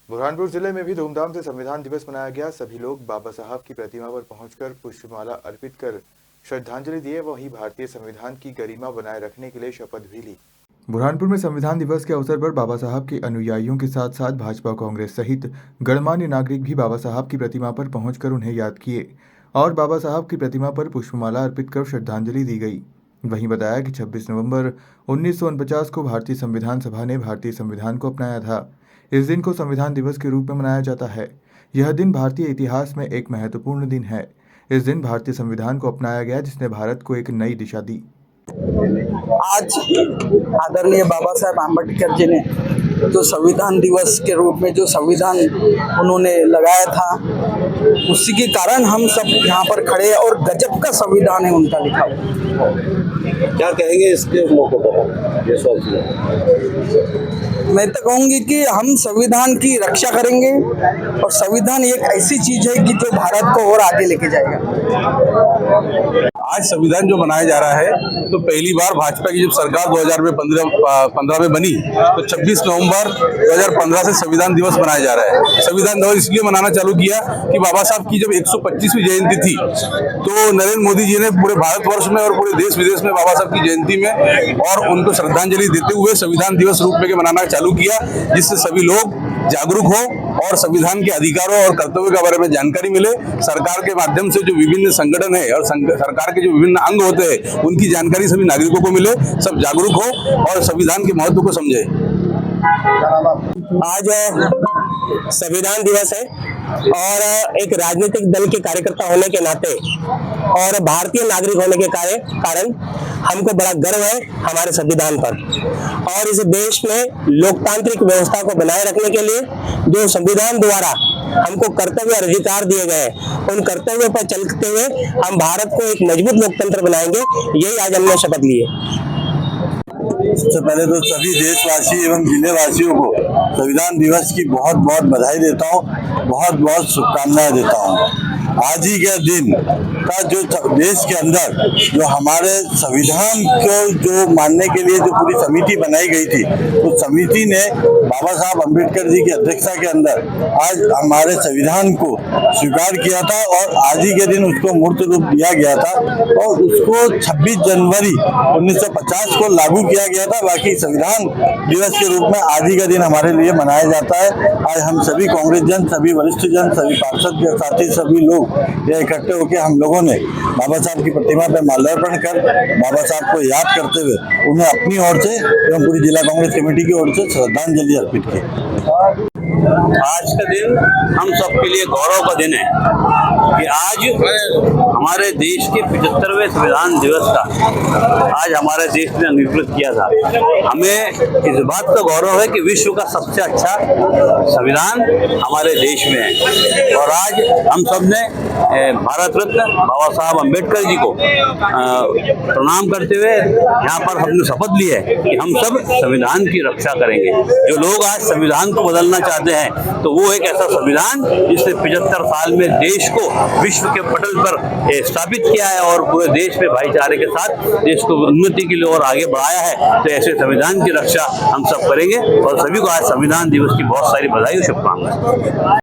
बुरहानपुर जिले में भी धूमधाम से संविधान दिवस मनाया गया। सभी लोग बाबा साहब की प्रतिमा पर पहुंचकर पुष्पमाला अर्पित कर श्रद्धांजलि दिए। वहीं भारतीय संविधान की गरिमा बनाए रखने के लिए शपथ भी ली। बुरहानपुर में संविधान दिवस के अवसर पर बाबा साहब के अनुयायियों के साथ साथ भाजपा, कांग्रेस सहित गणमान्य नागरिक भी बाबा साहब की प्रतिमा पर पहुंचकर उन्हें याद किए और बाबा साहब की प्रतिमा पर पुष्पमाला अर्पित कर श्रद्धांजलि दी गई। वहीं बताया कि 26 नवंबर 1949 को भारतीय संविधान सभा ने भारतीय संविधान को अपनाया था। इस दिन को संविधान दिवस के रूप में मनाया जाता है। यह दिन भारतीय इतिहास में एक महत्वपूर्ण दिन है। इस दिन भारतीय संविधान को अपनाया गया जिसने भारत को एक नई दिशा दी। आज आदरणीय बाबा साहेब आम्बेडकर जी ने जो संविधान दिवस के रूप में जो संविधान उन्होंने लगाया था, उसी के कारण हम सब यहाँ पर खड़े हैं और गजब का संविधान है उनका लिखा हुआ। क्या कहेंगे इसके मौके पर मैं तो कहूँगी कि हम संविधान की रक्षा करेंगे और संविधान एक ऐसी चीज है कि जो भारत को और आगे लेके जाएगा। आज संविधान जो बनाया जा रहा है, तो पहली बार भाजपा की जब सरकार 2015 में बनी, तो 26 नवंबर 2015 से संविधान दिवस मनाया जा रहा है। संविधान दिवस इसलिए मनाना चालू किया कि बाबा साहब की जब 125वीं जयंती थी, तो नरेंद्र मोदी जी ने पूरे भारतवर्ष में और पूरे देश विदेश में बाबा साहब की जयंती में और उनको श्रद्धांजलि देते हुए संविधान दिवस रूप में मनाना चालू किया, जिससे सभी लोग जागरूक हो और संविधान के अधिकारों और कर्तव्यों के बारे में जानकारी मिले। सरकार के माध्यम से जो विभिन्न संगठन है और सरकार के जो विभिन्न अंग होते हैं, उनकी जानकारी सभी नागरिकों को मिले, सब जागरूक हो और संविधान के महत्व को समझे। आज संविधान दिवस है और एक राजनीतिक दल के कार्यकर्ता होने के नाते और भारतीय नागरिक होने के कारण हमको बड़ा गर्व है हमारे संविधान पर। और इस देश में लोकतांत्रिक व्यवस्था को बनाए रखने के लिए जो संविधान द्वारा हमको कर्तव्य और अधिकार दिए गए, उन कर्तव्यों पर चलते हुए हम भारत को एक मजबूत लोकतंत्र बनाएंगे। यही आज हमने शपथ ली है। सबसे पहले तो सभी देशवासी एवं जिले वासियों को संविधान दिवस की बहुत बहुत बधाई देता हूँ, बहुत बहुत शुभकामनाएं देता हूँ। आज ही के दिन का जो देश के अंदर जो हमारे संविधान को जो मानने के लिए जो पूरी समिति बनाई गई थी, उस समिति ने बाबा साहब अम्बेडकर जी की अध्यक्षता के अंदर आज हमारे संविधान को स्वीकार किया था और आज ही के दिन उसको मूर्त रूप दिया गया था और उसको 26 जनवरी 1950 को लागू किया गया था। बाकी संविधान दिवस के रूप में आज ही का दिन हमारे लिए मनाया जाता है। आज हम सभी कांग्रेस जन, सभी वरिष्ठ जन, सभी पार्षद के साथ ही सभी लोग ये इकट्ठे होकर हम लोगों ने बाबा साहब की प्रतिमा पर माल्यार्पण कर बाबा साहब को याद करते हुए उन्हें अपनी ओर से एवं पूरी जिला कांग्रेस कमेटी की ओर से श्रद्धांजलि अर्पित की। आज का दिन हम सबके लिए गौरव का दिन है कि आज हमारे देश के 75वें संविधान दिवस का आज हमारे देश ने अंगीकृत किया था। हमें इस बात का गौरव है कि विश्व का सबसे अच्छा संविधान हमारे देश में है और आज हम सब ने भारत रत्न बाबा साहब अम्बेडकर जी को प्रणाम करते हुए यहाँ पर हमने शपथ ली है कि हम सब संविधान की रक्षा करेंगे। जो लोग आज संविधान को बदलना चाहते हैं, तो वो एक ऐसा संविधान जिसने 75 साल में देश को विश्व के पटल पर स्थापित किया है और पूरे देश में भाईचारे के साथ देश को उन्नति के लिए और आगे बढ़ाया है। तो ऐसे संविधान की रक्षा हम सब करेंगे और सभी को आज संविधान दिवस की बहुत सारी बधाई और शुभकामनाएं।